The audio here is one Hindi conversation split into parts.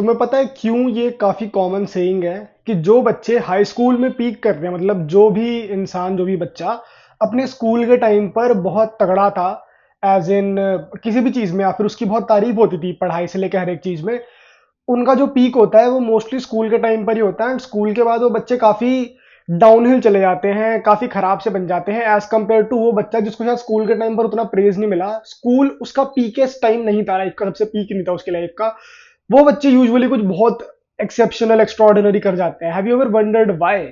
तुम्हें पता है क्यों ये काफी कॉमन सेइंग है कि जो बच्चे हाई स्कूल में पीक कर रहे हैं, मतलब जो भी इंसान, जो भी बच्चा अपने स्कूल के टाइम पर बहुत तगड़ा था, एज इन किसी भी चीज में, या फिर उसकी बहुत तारीफ होती थी पढ़ाई से लेकर हर एक चीज में, उनका जो पीक होता है वो मोस्टली स्कूल के टाइम पर ही होता है। एंड स्कूल के बाद वो बच्चे काफी डाउनहिल चले जाते हैं, काफी खराब से बन जाते हैं एज कंपेयर टू वो बच्चा जिसको शायद स्कूल के टाइम पर उतना प्रेज नहीं मिला। स्कूल उसका पीकेस्ट टाइम नहीं था, लाइफ का सबसे पीक नहीं था उसकी लाइफ का। वो बच्चे यूजुअली कुछ बहुत एक्सेप्शनल एक्स्ट्रॉर्डिनरी कर जाते हैं। Have you ever wondered why?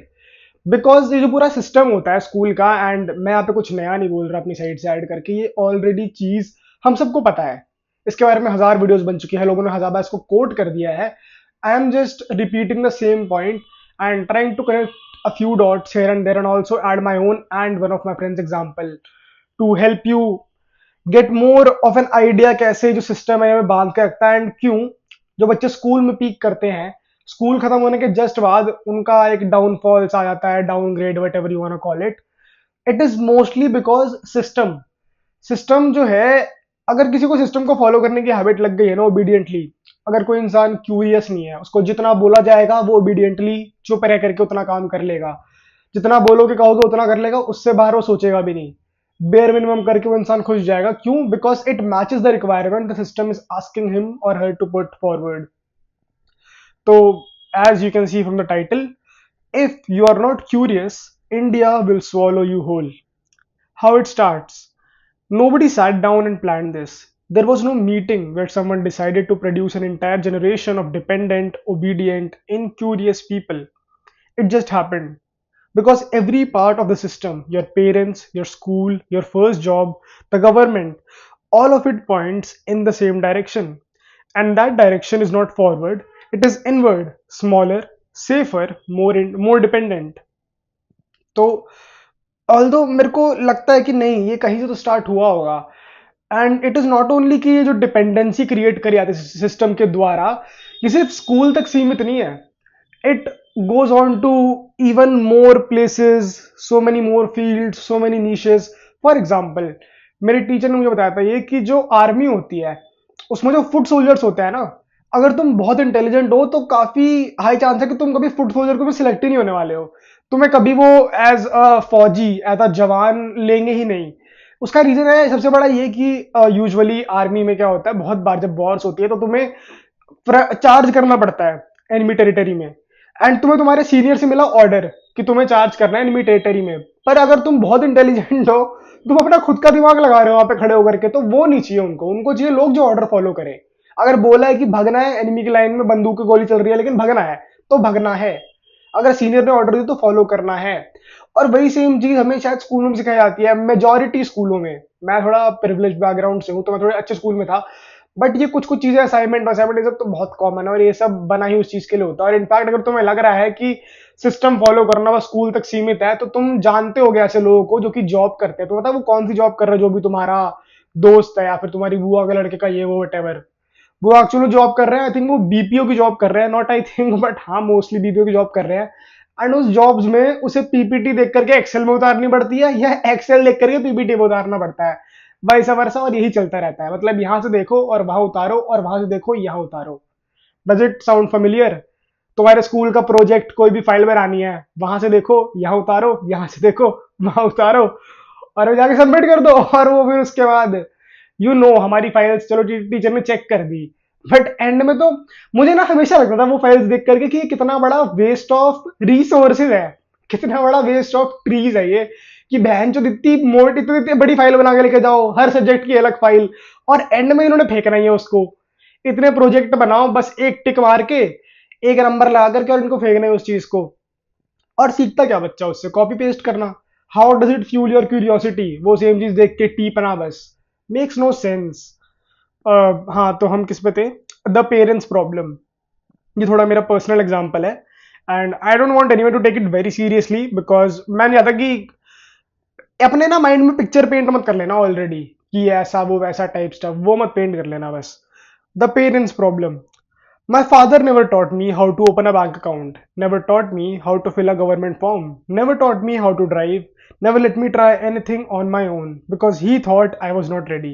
Because ये जो पूरा सिस्टम होता है स्कूल का, एंड मैं यहाँ पे कुछ नया नहीं बोल रहा अपनी साइड से ऐड करके, ये ऑलरेडी चीज हम सबको पता है। इसके बारे में हजार वीडियोस बन चुकी है, लोगों ने हजार बार इसको कोट कर दिया है। I am just repeating the same point and trying to connect a few dots here and there, and also add my own and one of my friends example to help you get more of an idea कैसे जो सिस्टम है हमें बांध के रखता है। एंड क्यों जो बच्चे स्कूल में पीक करते हैं, स्कूल खत्म होने के जस्ट बाद उनका एक डाउनफॉल्स आ जाता है, downgrade, whatever you want to call it. It is mostly because system system जो है, अगर किसी को सिस्टम को फॉलो करने की हैबिट लग गई है ना ओबीडियंटली, अगर कोई इंसान क्यूरियस नहीं है, उसको जितना बोला जाएगा वो ओबीडियंटली चुप रह करके उतना काम कर लेगा, जितना बोलोगे कहोगे उतना कर लेगा, उससे बाहर वो सोचेगा भी नहीं, बेयर मिनिमम करके वो इंसान खुश जाएगा। क्यों? Because it matches the requirement the system is asking him और हर टू पुट फॉरवर्ड। तो as you can see from the title, if you are not curious, India will swallow you whole. How it starts? Nobody sat down and planned this. There was no meeting where someone decided to produce an entire generation of dependent, obedient, incurious people. It just happened. Because every part of the system, your parents, your school, your first job, the government, all of it points in the same direction. And that direction is not forward, it is inward, smaller, safer, more dependent. तो ऑल्दो मेरे को लगता है कि नहीं, ये कहीं से तो स्टार्ट हुआ होगा। And it is not only कि ये जो डिपेंडेंसी क्रिएट करी जाती है सिस्टम के द्वारा, ये सिर्फ स्कूल तक सीमित नहीं है। It goes on to even more places, so many more field, so many niches. For example, मेरे टीचर ने मुझे बताया था ये कि जो आर्मी होती है उसमें जो फुट सोल्जर्स होते हैं ना, अगर तुम बहुत इंटेलिजेंट हो तो काफी हाई चांस है कि तुम कभी फुट सोल्जर को भी सिलेक्ट ही नहीं होने वाले हो। तुम्हें कभी वो एज अ फौजी, एज अ जवान लेंगे ही नहीं। उसका रीजन है सबसे बड़ा ये कि यूजुअली आर्मी में क्या होता है, बहुत बार जब वॉर्स होती है तो तुम्हें चार्ज करना पड़ता है एनिमी टेरिटरी में, एंड तुम्हें तुम्हारे सीनियर से मिला ऑर्डर कि तुम्हें चार्ज करना है एनिमी टेरिटरी में। पर अगर तुम बहुत इंटेलिजेंट हो, तुम अपना खुद का दिमाग लगा रहे हो वहां पे खड़े होकर के, तो वो नहीं चाहिए उनको। उनको चाहिए लोग जो ऑर्डर फॉलो करें। अगर बोला है कि भगना है, एनिमी की लाइन में बंदूक की गोली चल रही है लेकिन भगना है, तो भगना है। अगर सीनियर ने ऑर्डर दी तो फॉलो करना है। और वही सेम चीज हमें शायद स्कूलों में सिखाई जाती है, मेजॉरिटी स्कूलों में। मैं थोड़ा प्रिविलेज बैकग्राउंड से हूँ तो मैं थोड़े अच्छे स्कूल में था, बट ये कुछ कुछ चीजें असाइनमेंट असाइनमेंट ये सब तो बहुत कॉमन है, और ये सब बना ही उस चीज के लिए होता है। और इनफैक्ट अगर तुम्हें लग रहा है कि सिस्टम फॉलो करना बस स्कूल तक सीमित है, तो तुम जानते होगे ऐसे लोगों को जो कि जॉब करते हैं। तो मतलब वो कौन सी जॉब कर रहे हैं, जो भी तुम्हारा दोस्त है या फिर तुम्हारी बुआ के लड़के का ये वो वट, वो एक्चुअली जॉब कर रहे हैं। आई थिंक वो बीपीओ की जॉब कर रहे हैं, नॉट आई थिंक बट हाँ मोस्टली बीपीओ की जॉब कर रहे हैं। एंड उस जॉब्स में उसे पीपीटी देख करके एक्सेल में उतारनी पड़ती है, या एक्सेल देख करके पीपीटी में उतारना पड़ता है, वैसा वर्षा। और यही चलता रहता है, मतलब यहाँ से देखो और वहां उतारो, और वहां से देखो यहाँ उतारो। Does it sound familiar? तुम्हारे स्कूल का प्रोजेक्ट कोई भी फाइल बनानी है, वहां से देखो यहाँ उतारो, यहाँ से देखो वहां उतारो, और जाके सबमिट कर दो। और वो भी उसके बाद हमारी फाइल्स चलो टीचर ने चेक कर दी, बट एंड में तो मुझे ना हमेशा लगता था वो फाइल्स देख करके कि कितना बड़ा वेस्ट ऑफ रिसोर्सेज है, कितना बड़ा वेस्ट ऑफ ट्रीज है ये, कि बहन जो इतनी मोटी, इतनी इतनी बड़ी फाइल बना के लेके जाओ, हर सब्जेक्ट की अलग फाइल, और एंड में इन्होंने फेंकना ही है उसको। इतने प्रोजेक्ट बनाओ, बस एक टिक मार के, एक नंबर लगा करके, और इनको फेंकना है उस चीज को। और सीखता क्या बच्चा उससे? कॉपी पेस्ट करना। How does it fuel your curiosity? वो सेम चीज देख के टी पना बस, मेक्स नो सेंस। हाँ, तो हम किस पे थे? The parents problem. ये थोड़ा मेरा पर्सनल एग्जाम्पल है, and I don't want anyone to take it very seriously, because मैं नहीं चाहता कि अपने ना माइंड में पिक्चर पेंट मत कर लेना ऑलरेडी कि ऐसा वो वैसा टाइप स्टफ, वो मत पेंट कर लेना बस। The parents problem. My father never taught me how to open a bank account, never taught me how to fill a government form, never taught me how to drive, never let me try anything on my own because he thought I was not ready.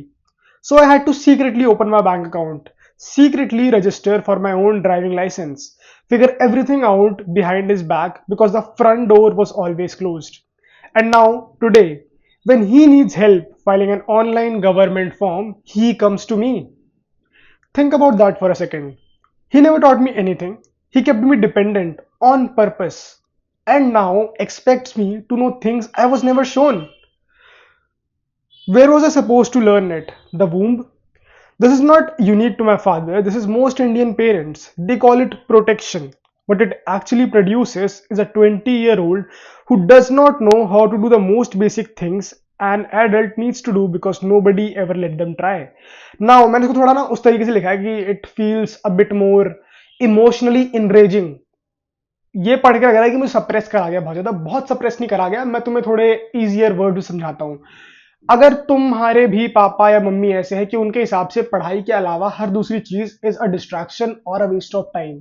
So I had to secretly open my bank account, secretly register for my own driving license, figure everything out behind his back because the front door was always closed. And now, today, when he needs help filing an online government form, he comes to me. Think about that for a second. He never taught me anything. He kept me dependent on purpose and now expects me to know things I was never shown. Where was I supposed to learn it? The womb? This is not unique to my father. This is most Indian parents. They call it protection. What it actually produces is a 20-year-old who does not know how to do the most basic things an adult needs to do because nobody ever let them try. Now, मैंने इसको थोड़ा ना उस तरीके से लिखा है कि it feels a bit more emotionally enraging. ये पढ़ के लग रहा है कि मुझे सप्रेस करा गया, बहुत ज्यादा, बहुत सप्रेस नहीं करा गया. मैं तुम्हें थोड़े इजियर वर्ड में समझाता हूँ. अगर तुम्हारे भी पापा या मम्मी ऐसे हैं कि उनके हिसाब से पढ़ाई के अलावा हर दूसरी चीज इज अ डिस्ट्रैक्शन और अ वेस्ट ऑफ टाइम,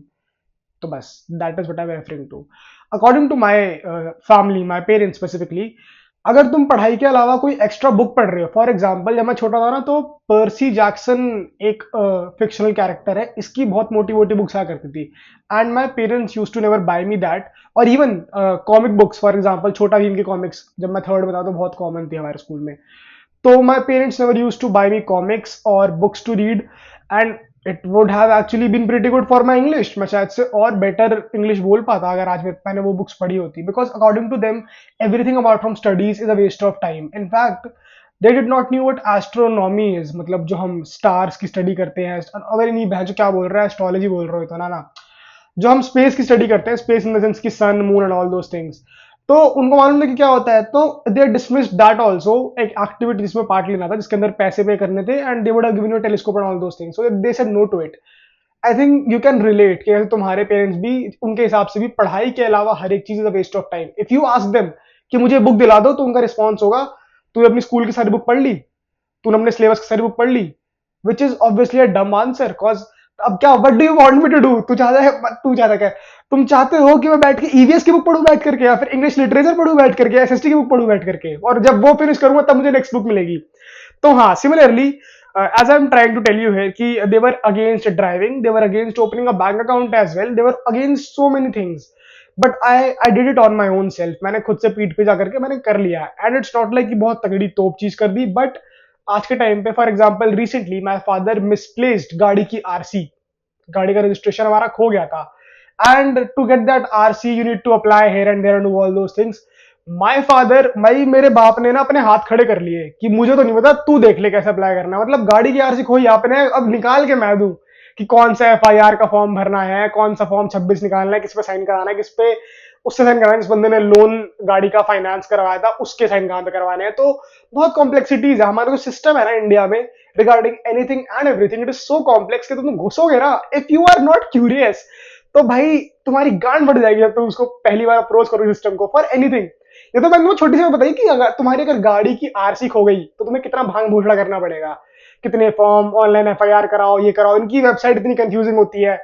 तो बस that is what I am referring to. According to my family, my parents specifically, अगर तुम पढ़ाई के अलावा कोई एक्स्ट्रा बुक पढ़ रहे हो, फॉर एग्जाम्पल जब मैं छोटा था ना तो पर्सी जैक्सन एक फिक्शनल कैरेक्टर है, इसकी बहुत मोटी मोटी बुक्स आया करती थी and my parents use to never buy me that. और even comic books, for example Chhota Bheem की कॉमिक्स जब मैं थर्ड में था तो बहुत कॉमन थी हमारे स्कूल में. तो my parents never use to buy me comics और books to read and it would have actually been pretty good for my English. मैं शायद से और बेटर इंग्लिश बोल पाता अगर आज मैंने वो बुक्स पढ़ी होती, because according to them everything about from studies is a waste of time. In fact they did not knew what astronomy is, मतलब जो हम स्टार्स की स्टडी करते हैं. अगर नहीं बहन जो क्या बोल रहा है, एस्ट्रोलॉजी बोल रहे हो तो ना, जो हम स्पेस की स्टडी करते हैं, स्पेस इन द सेंस की sun moon and all those things, तो उनको मालूम है कि क्या होता है, तो दे डिसमिस्ड दैट आल्सो. एक एक्टिविटी जिसमें पार्ट लेना था, जिसके अंदर पैसे पे करने थे, and they would have given you telescope and all those things, so they said no to it. I think you can relate कि अगर तुम्हारे पेरेंट्स भी उनके हिसाब से भी पढ़ाई के अलावा हर एक चीज is a waste of time. If you ask them कि मुझे बुक दिला दो, तो उनका रिस्पॉन्स होगा तूने अपनी स्कूल की सारी बुक पढ़ ली, तूने अपने सिलेबस की सारी बुक पढ़ ली, विच इज ऑब्वियसली अ डम आंसर. कॉज अब क्या, what do you want me to do? तू चाहता क्या? तुम चाहते हो कि मैं बैठ के ईवीएस की बुक पढ़ूं बैठ करके, या फिर इंग्लिश लिटरेचर पढ़ूं बैठ करके, एसएसटी की बुक पढ़ूं बैठ करके, और जब वो फिनिश करूंगा तब मुझे नेक्स्ट बुक मिलेगी. तो हाँ, similarly as I'm trying to tell you here कि they were against driving, they were against opening a bank account as well, they were against so many things, but I did it on my own self. मैंने खुद से पीठ पे जाकर के मैंने कर लिया, and it's not like कि बहुत तगड़ी तोप चीज कर दी, but आज के टाइम पे for example recently my father misplaced गाड़ी की आरसी, गाड़ी का रजिस्ट्रेशन हमारा खो गया था, and to get that RC you need to apply here and there and do all those things. My father, मेरे बाप ने ना अपने हाथ खड़े कर लिए कि मुझे तो नहीं पता, तू देख ले कैसे अप्लाई करना है. मतलब गाड़ी की आरसी खोई आपने, अब निकाल के मैं दूं कि कौन सा एफआईआर का फॉर्म भरना है, कौन सा फॉर्म 26 निकालना है, किस पे साइन कराना है, किस पे उससे साइन कराना है, जिस बंदे ने लोन गाड़ी का फाइनेंस करवाया था उसके साइन कहां पे करवाने हैं. तो बहुत कॉम्प्लेक्सिटीज है हमारा जो सिस्टम है ना इंडिया में regarding anything and everything. It is so complex कि तुम घुसोगे ना, if you are not curious, तो भाई तुम्हारी गांड बढ़ जाएगी जब तुम उसको पहली बार अप्रोच करोगे सिस्टम को फॉर एनीथिंग. ये तो मैंने छोटी सी बात बताई कि अगर तुम्हारी गाड़ी की आरसी खो गई तो तुम्हें कितना भांग भूषड़ा करना पड़ेगा, कितने फॉर्म, ऑनलाइन एफआईआर कराओ, ये कराओ, इनकी वेबसाइट इतनी कंफ्यूजिंग होती है.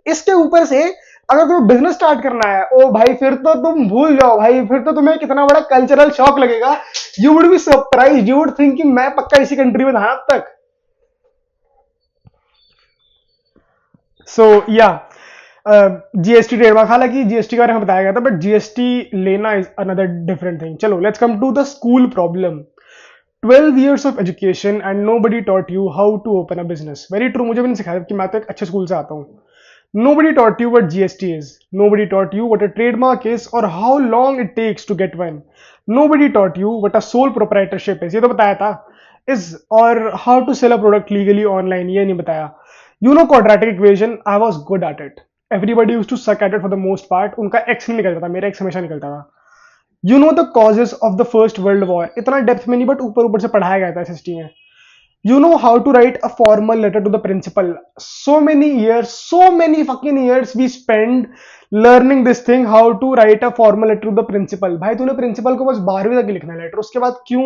इसके ऊपर से अगर तुम्हें बिजनेस स्टार्ट करना है, ओ भाई फिर तो तुम भूल जाओ भाई, फिर तो तुम्हें कितना बड़ा कल्चरल शॉक लगेगा. You would be surprise, you would think कि मैं पक्का इसी कंट्री में था अब तक. सो या जीएसटी ट्रेडमार्क, हालांकि जीएसटी के बारे में बताया गया था, बट जीएसटी लेना इज अनदर डिफरेंट थिंग. चलो let's come to the school problem. 12 years of education and nobody taught you how to open a business. Very true, मुझे भी नहीं सिखाया कि मैं तो एक अच्छे स्कूल से आता हूँ. Nobody taught you what GST is. Nobody taught you what a trademark is or how long it takes to get one. Nobody taught you what a sole proprietorship is. ये तो बताया था. Is or how to sell a product legally online, ये नहीं बताया. You know quadratic equation, I was good at it. Everybody used to suck at it for the most part. उनका x नहीं निकलता था, मेरा x हमेशा निकलता था. You know the causes of the first world war, इतना डेप्थ में नहीं बट ऊपर ऊपर से पढ़ाया गया था एसएसटी में. You know how to write a formal letter to the principal. So many fucking years we spend learning this thing, how to write a formal letter to the principal. भाई तूने प्रिंसिपल को बस 12वीं तक लिखना है लेटर, उसके बाद क्यों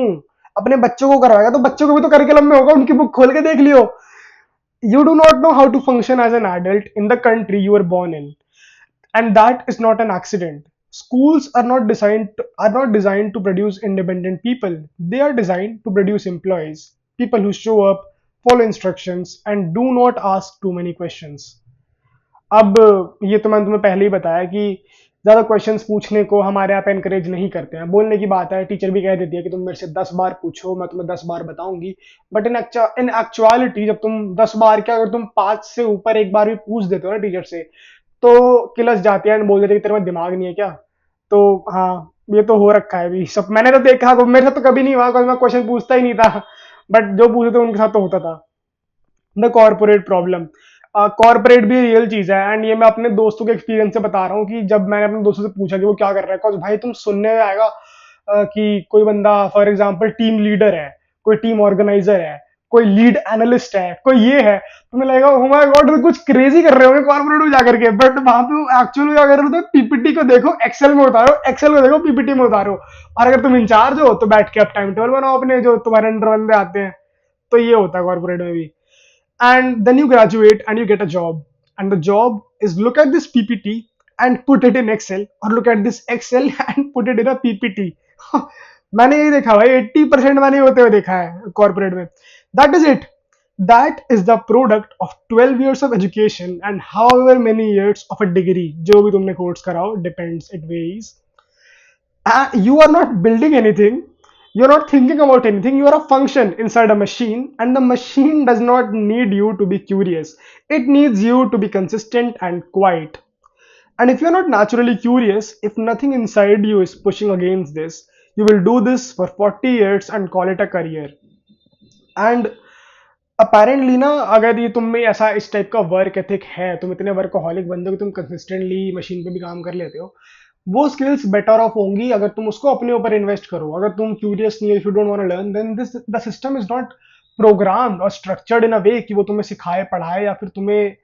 अपने बच्चों को करवाएगा? तो बच्चों को भी तो करिकुलम में होगा, उनकी बुक खोल के देख लियो. You do not know how to function as an adult in the country you were born in, and that is not an accident. Schools are not designed to produce independent people. They are designed to produce employees, people who show up, follow instructions and do not ask too many questions. अब ये तो मैंने तुम्हें पहले ही बताया कि ज्यादा क्वेश्चंस पूछने को हमारे यहाँ पे एनकरेज नहीं करते हैं। बोलने की बात है, टीचर भी कह देती है कि तुम मेरे से 10 बार पूछो, मैं तुम्हें 10 बार बताऊंगी। बट इन एक्चुअलिटी जब तुम 10 बार क्या, अगर तुम 5 से ऊपर एक बार भी पूछ देते हो ना टीचर से, तो किलस जाती है एंड बोल देते कि तेरे में दिमाग नहीं है क्या। तो हाँ, ये तो हो रखा है भी सब, मैंने तो देखा, मेरे साथ तो कभी नहीं हुआ क्योंकि मैं क्वेश्चन पूछता ही नहीं था। बट जो पूछते थे उनके साथ तो होता था। द कॉर्पोरेट प्रॉब्लम, कॉर्पोरेट भी रियल चीज है एंड ये मैं अपने दोस्तों के एक्सपीरियंस से बता रहा हूँ कि जब मैंने अपने दोस्तों से पूछा कि वो क्या कर रहा है, cause भाई तुम सुनने में आएगा कि कोई बंदा फॉर एग्जांपल टीम लीडर है, कोई टीम ऑर्गेनाइजर है, कोई लीड एनालिस्ट है, कोई ये है, तुम्हें लगेगा ओ माय गॉड कुछ क्रेजी कर रहे होंगे कॉर्पोरेट में जाकर के। बट वहां पे एक्चुअल में क्या कर रहे हो, पीपीटी को देखो एक्सेल में उतारो, एक्सेल को देखो पीपीटी में उतारो, और अगर तुम इंचार्ज हो तो बैठ के अब टाइम टेबल बनाओ अपने जो तुम्हारे अंडर बंदे आते हैं। तो ये होता है कॉर्पोरेट में भी। And then you graduate and you get a job, and the job is look at this ppt and put it in excel, or look at this excel and put it in a ppt. मैंने ये देखा भाई, 80% मैंने होते हुए देखा है कॉर्पोरेट में। That is it, that is the product of 12 years of education and however many years of a degree, जो भी तुमने कोर्स कराओ, depends, it varies. You are not building anything, you're not thinking about anything, you are a function inside a machine, and the machine does not need you to be curious, it needs you to be consistent and quiet. And if you're not naturally curious, if nothing inside you is pushing against this, you will do this for 40 years and call it a career. And apparently ना, अगर ये तुम में ऐसा इस टाइप का वर्क एथिक है, तुम इतने वर्कहोलिक बंदे हो कि तुम कंसिस्टेंटली मशीन पे भी काम कर लेते हो, वो स्किल्स बेटर ऑफ होंगी अगर तुम उसको अपने ऊपर इन्वेस्ट करो। अगर तुम क्यूरियस नहीं हो, if you don't want to learn, then this the system is not programmed और स्ट्रक्चर्ड इन अ वे कि वो तुम्हें सिखाए, पढ़ाए या फिर तुम्हें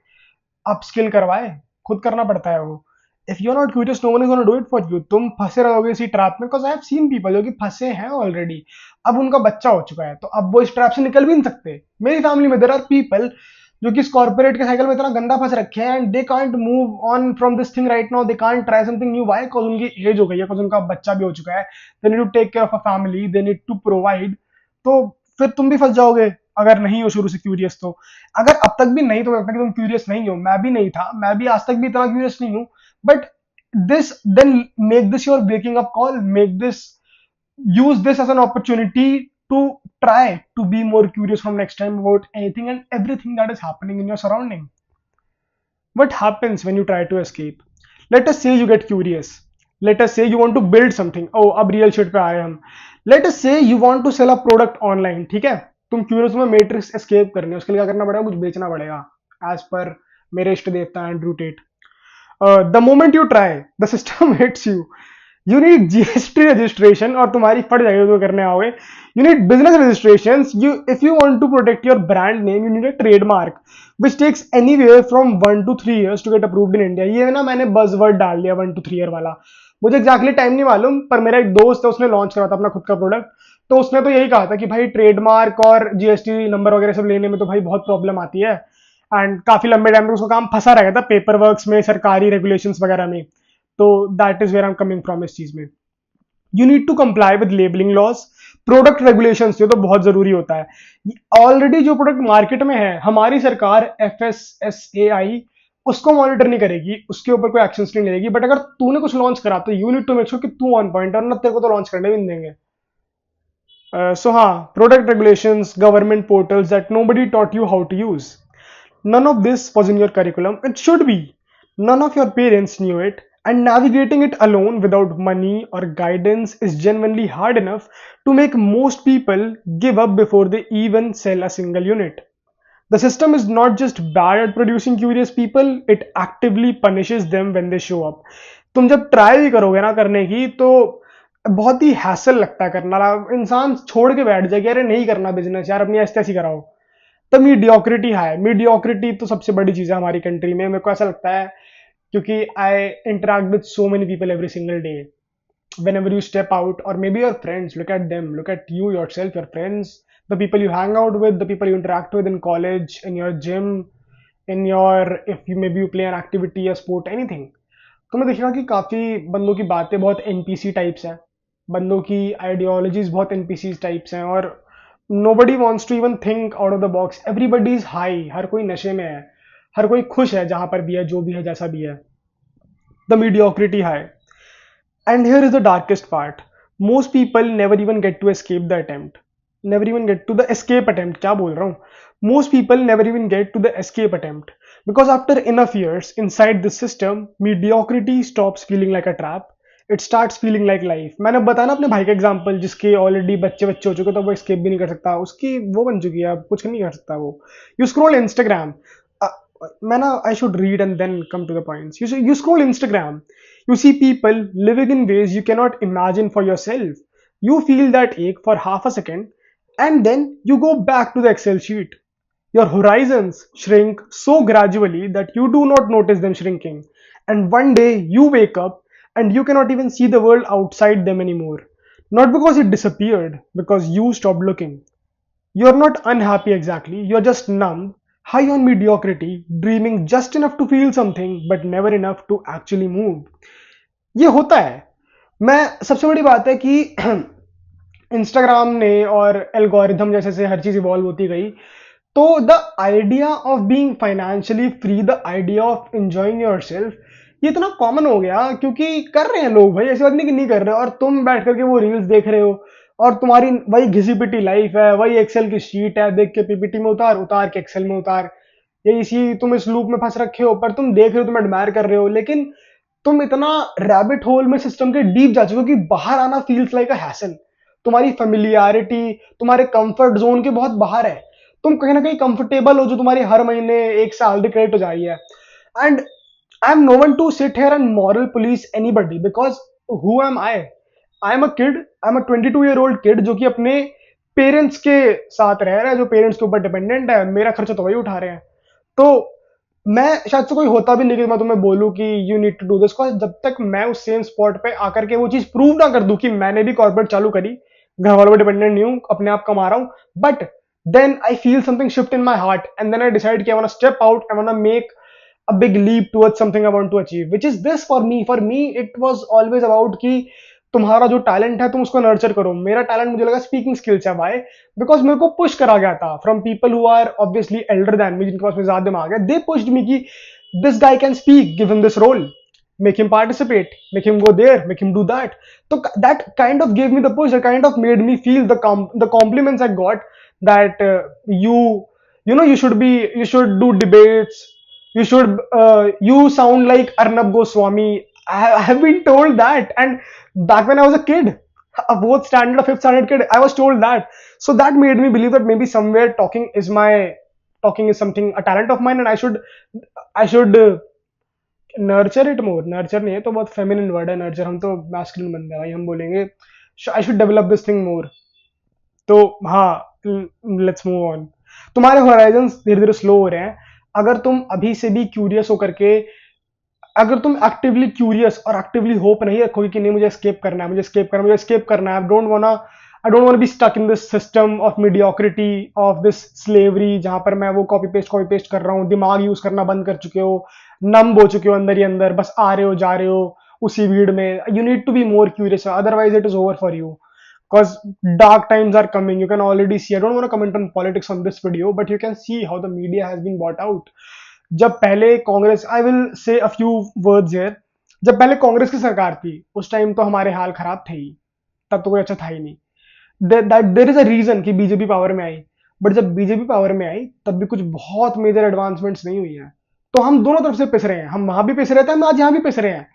अपस्किल करवाए। खुद करना पड़ता है वो। If you are not curious, no one is gonna do it for you. तुम फंसे रहोगे इसी ट्रैप में, because I have seen people जो कि फंसे हैं ऑलरेडी, अब उनका बच्चा हो चुका है, तो अब वो इस ट्रैप से निकल भी नहीं सकते। मेरी फैमिली में देयर आर पीपल जो कि इस कॉर्पोरेट के साइकिल में इतना गंदा फंस रखे हैं, and they can't move on from this thing right now, they can't try something new. Why? Because उनकी एज हो गई है, बिकॉज उनका बच्चा भी हो चुका है, they need to take care of a family, they need to provide. तो फिर तुम भी फंस जाओगे अगर नहीं हो शुरू से क्यूरियस। तो अगर अब तक भी नहीं, तो लगता है कि तुम क्यूरियस नहीं हो, मैं भी नहीं था, मैं भी आज तक भी इतना क्यूरियस नहीं हूं, but this then make this your waking up call, make this, use this as an opportunity to try to be more curious from next time about anything and everything that is happening in your surrounding. What happens when you try to escape? Let us say you get curious, let us say you want to build something, oh अब real shit पे आए हम, let us say you want to sell a product online, ठीक है, तुम क्यूरियस में मैट्रिक्स एस्केप करनी है, उसके लिए क्या करना पड़ेगा, कुछ बेचना पड़ेगा, एज पर मेरे इष्ट देवता Andrew Tate. The moment you try, the system hits you. You need GST registration, और तुम्हारी फट जाएगी तो करने आओगे। You need business registrations. If you want to protect your brand name, you need a trademark, which takes anywhere from 1 to 3 years to get approved in India. ये ना मैंने buzzword डाल दिया 1 to 3 year वाला, मुझे exactly टाइम नहीं मालूम, पर मेरा एक दोस्त है, उसने लॉन्च करा था अपना खुद का प्रोडक्ट, तो उसने तो यही कहा था कि भाई ट्रेडमार्क और जीएसटी नंबर वगैरह सब लेने में तो भाई बहुत प्रॉब्लम आती है, एंड काफी लंबे टाइम तक उसका काम फंसा रह गया था पेपर वर्क्स में, सरकारी रेगुलेशंस वगैरह में। तो that is where I am coming from इस चीज में। You need to comply with labelling laws, product regulations, ये तो बहुत जरूरी होता है। ऑलरेडी जो प्रोडक्ट मार्केट में है, हमारी सरकार FSSAI उसको मॉनिटर नहीं करेगी, उसके ऊपर कोई एक्शन नहीं लेगी, बट अगर तूने कुछ लॉन्च करा तो you need to make sure कि तू ऑन पॉइंट, और ना तेरे को तो लॉन्च करने भी नहीं देंगे। सो हाँ, product regulations, government portals that nobody taught you how to use, none of this was in your curriculum. It should be. None of your parents knew it. And navigating it alone without money or guidance is genuinely hard enough to make most people give up before they even sell a single unit. The system is not just bad at producing curious people, it actively punishes them when they show up. तुम जब ट्राई भी करोगे ना करने की, तो बहुत ही हैसल लगता है करना, इंसान छोड़ के बैठ जाएगा, अरे नहीं करना बिजनेस यार, अपनी ऐसे ऐसी कराओ। तो मीडियोक्रिटी है, मीडियोक्रिटी तो सबसे बड़ी चीज है हमारी कंट्री में, मेरे को ऐसा लगता है, क्योंकि I interact with so many people every single day. whenever you step out, or maybe your friends, look at them, look at you yourself, your friends, the people you hang out with, the people you interact with in college, in your gym, in your, if you maybe you play an activity, a sport, anything, तो मैं देखा कि काफी बंदों की बातें बहुत एनपीसी टाइप्स हैं, बंदों की आइडियोलॉजीज बहुत एनपीसी टाइप्स हैं, और nobody wants to even think out of the box. Everybody is high. हर कोई नशे में है, हर कोई खुश है जहां पर भी है, जो भी है, जैसा भी है. The mediocrity high. And here is the darkest part. Most people never even get to escape the attempt. Never even get to the escape attempt. क्या बोल रहा हूँ? Most people never even get to the escape attempt. Because after enough years inside the system, mediocrity stops feeling like a trap. It starts feeling like life. मैंने बताया ना अपने भाई का एग्जांपल, जिसके ऑलरेडी बच्चे बच्चे हो चुके, तो वो escape भी नहीं कर सकता, उसकी वो बन चुकी है, अब कुछ नहीं कर सकता वो. You scroll Instagram. मैं ना, I should read and then come to the points. You scroll Instagram. You see people living in ways you cannot imagine for yourself. You feel that ache for half a second and then you go back to the Excel sheet. Your horizons shrink so gradually that you do not notice them shrinking. And one day you wake up and you cannot even see the world outside them anymore. Not because it disappeared, because you stopped looking. You're not unhappy exactly, you're just numb, high on mediocrity, dreaming just enough to feel something but never enough to actually move. ये होता है. मैं सबसे बड़ी बात है कि इंस्टाग्राम ने और एल्गोरिथम जैसे से हर चीज इवॉल्व होती गई, तो the idea of being financially free, the idea of enjoying yourself, ये इतना कॉमन हो गया क्योंकि कर रहे हैं लोग भाई, ऐसी बात नहीं कि नहीं कर रहे. और तुम बैठ करके वो रील्स देख रहे हो और तुम्हारी वही घिसी पिटी लाइफ है, वही एक्सेल की शीट है, देख के पीपीटी में उतार, उतार के एक्सेल में उतार, ये इसी तुम इस लूप में फंस रखे हो. पर तुम देख रहे हो, तुम एडमायर कर रहे हो, लेकिन तुम इतना रैबिट होल में सिस्टम के डीप जा चुके हो कि बाहर आना फील्स लाइक अ हैसल. तुम्हारी फेमिलियरिटी तुम्हारे कंफर्ट जोन के बहुत बाहर है. तुम कहीं ना कहीं कंफर्टेबल हो जो तुम्हारी हर महीने एक सैलरी क्रेडिट हो जा रही है. And I am no one to sit here and moral police anybody, because who am I am a kid, I am a 22-year-old kid जो कि अपने पेरेंट्स के साथ रह रहा है, जो पेरेंट्स के ऊपर डिपेंडेंट है. मेरा खर्चा तो वही उठा रहे हैं. तो मैं शायद से कोई होता भी नहीं कि मैं तुम्हें बोलूं कि you need to do this, जब तक मैं उस सेम स्पॉट पे आकर के वो चीज प्रूव ना कर दूं कि मैंने भी कॉर्पोरेट चालू करी, घर वालों पर डिपेंडेंट नहीं हूं, अपने आप कमा रहा हूं. But then I feel something shift in my heart and then I decide कि I want to step out, I want to make a big leap towards something I want to achieve, which is this for me. For me, it was always about कि तुम्हारा जो टैलेंट है तुम उसको नर्चर करो. मेरा टैलेंट मुझे लगा स्पीकिंग स्किल्स है. वाई? बिकॉज मेरे को पुश करा गया था from people who are obviously elder than me, जिनके पास में ज्यादा दिमाग है. दे पुश्ड मी कि this guy can speak, give him this role, make him participate, make him go there, make him do that. So that kind of gave me the push, that kind of made me feel the compliments I got, that you should do debates, you sound like Arnab Goswami. I have been told that, and back when I was a kid, a fourth standard or fifth standard kid, I was told that. So that made me believe that maybe somewhere talking is something, a talent of mine, and I should nurture it more. Nurture नहीं है तो बहुत फेमिनिन वर्ड है नर्चर, हम तो मैस्कुलिन बंदे हैं भाई, हम बोलेंगे I should develop this thing more. तो हाँ, लेट्स मूव ऑन. तुम्हारे होराइजन धीरे धीरे स्लो हो रहे हैं. अगर तुम अभी से भी क्यूरियस होकर के, अगर तुम एक्टिवली क्यूरियस और एक्टिवली होप नहीं रखोगे कि नहीं मुझे एस्केप करना है, मुझे एस्केप करना है, मुझे एस्केप करना है, I don't want be stuck in this system of mediocrity, of this slavery, जहां पर मैं वो कॉपी पेस्ट कर रहा हूँ, दिमाग यूज करना बंद कर चुके हो, नम हो चुके हो अंदर ही अंदर, बस आ रहे हो जा रहे हो उसी भीड़ में. You need to be more curious, otherwise it is over for you. Because dark times are coming. You can already see. I don't want to comment on politics on this video, but you can see how the media has been bought out. जब पहले Congress, I will say a few words here, जब पहले कांग्रेस की सरकार थी उस टाइम तो हमारे हाल खराब थे ही, तब तो कोई अच्छा था ही नहीं. देयर इज अ रीजन कि बीजेपी पावर में आई. बट जब बीजेपी पावर में आई तब भी कुछ बहुत मेजर एडवांसमेंट्स नहीं हुई हैं. तो हम दोनों तरफ से पिस रहे हैं, हम वहां भी पिस रहे थे, हम आज यहाँ भी पिस रहे हैं.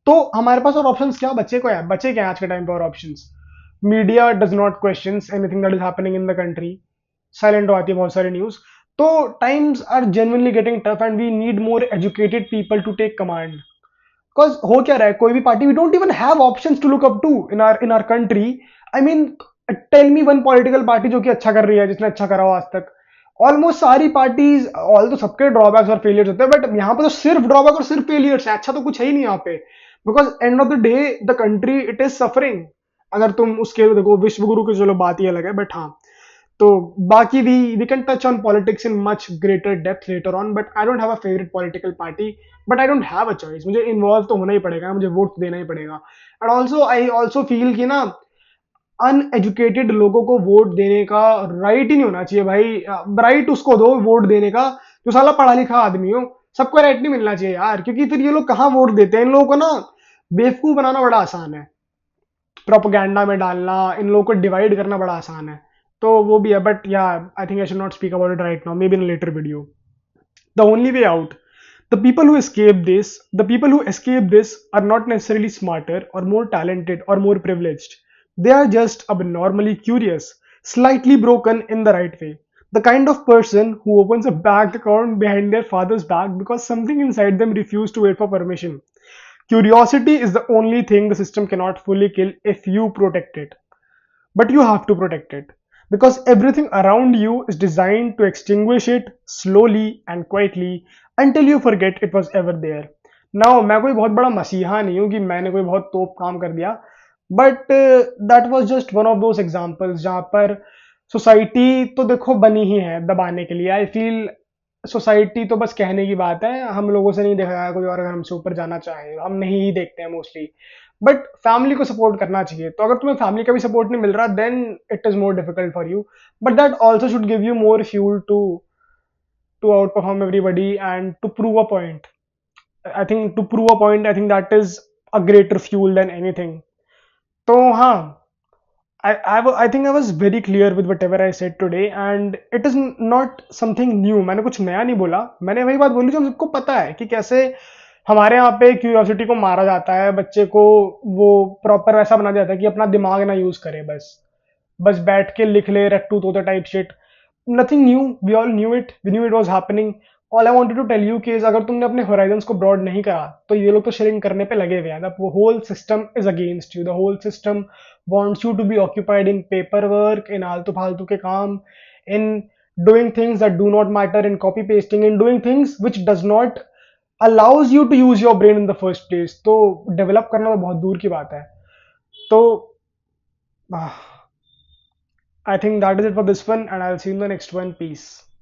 तो हमारे पास और ऑप्शंस क्या बचे को है, बचे क्या आज के टाइम पे और options? Media does not questions anything that is happening in the country. Silent हो आती है बहुत सारी न्यूज. तो times are genuinely getting tough and we need more educated people to take command. Because हो क्या रहा है, कोई भी party, we don't even have options to look up to in our country. I mean, tell me one political party जो कि अच्छा कर रही है, जिसने अच्छा करा हो आज तक. ऑलमोस्ट सारी पार्टीज, ऑल तो सबके ड्रॉबैक्स और फेलियर्स होते हैं, बट यहाँ पे तो सिर्फ ड्रॉबैक और सिर्फ फेलियर्स है, अच्छा तो कुछ है ही नहीं यहाँ पे. Because end of the day the country it is suffering. अगर तुम उसके देखो, विश्व गुरु की चलो बात ही अलग है, बट हाँ, तो बाकी we can touch on politics in much greater depth later on. But I don't have a favourite political party, but I don't have a choice. मुझे इन्वॉल्व तो होना ही पड़ेगा, मुझे वोट देना ही पड़ेगा. And also I also feel कि ना, अनएजुकेटेड लोगों को वोट देने का राइट ही नहीं होना चाहिए भाई। राइट उसको दो वोट देने का जो साला पढ़ा लिखा आदमी हो। सबको राइट नहीं मिलना चाहिए यार, क्योंकि फिर ये लोग कहाँ वोट देते हैं। इन लोगों को ना बेवकूफ बनाना बड़ा आसान है, प्रोपोगंडा में डालना, इन लोगों को डिवाइड करना बड़ा आसान है। तो वो भी है, but yeah I think I should not speak about it right now, maybe in later video. The only way out. The people who escape this are not necessarily smarter or more talented or more privileged. They are just abnormally curious, slightly broken in the right way. The kind of person who opens a bank account behind their father's back because something inside them refused to wait for permission. Curiosity is the only thing the system cannot fully kill if you protect it. But you have to protect it because everything around you is designed to extinguish it slowly and quietly until you forget it was ever there. Now, मैं कोई बहुत बड़ा मसीहा नहीं हूँ कि मैंने कोई बहुत तोप काम कर दिया, but that was just one of those examples जहाँ पर सोसाइटी तो देखो बनी ही है दबाने के लिए। आई फील सोसाइटी तो बस कहने की बात है, हम लोगों से नहीं देखा जाएगा कोई और अगर हमसे ऊपर जाना चाहे, हम नहीं ही देखते हैं मोस्टली। बट फैमिली को सपोर्ट करना चाहिए, तो अगर तुम्हें फैमिली का भी सपोर्ट नहीं मिल रहा then it is more difficult for you, but that also should give you more fuel to outperform everybody and to prove a point. I think to prove a point, I think that is a greater fuel than anything. तो हाँ, I think I was very clear with whatever I said today and it is not something new। मैंने कुछ नया नहीं बोला, मैंने वही बात बोली जो हम सबको पता है कि कैसे हमारे यहाँ पे क्यूरियोसिटी को मारा जाता है, बच्चे को वो प्रॉपर वैसा बना दिया जाता है कि अपना दिमाग ना यूज करे, बस बस बैठ के लिख ले रट्टू तोता type shit. Nothing new, we all knew it, we knew it was happening. All I wanted to tell you कि अगर तुमने अपने होराइजंस को ब्रॉड नहीं करा तो ये लोग तो श्रिंक करने पे लगे हुए हैं। The whole system is against you, the whole system wants you to be occupied in paperwork, in आलतू फालतू के काम, in doing things that do not matter, in copy pasting, in doing things which does not allows you to use your brain in the first place। तो डेवलप करना तो बहुत दूर की बात है। तो I think that is it for this one and I will see you in the next one. Piece.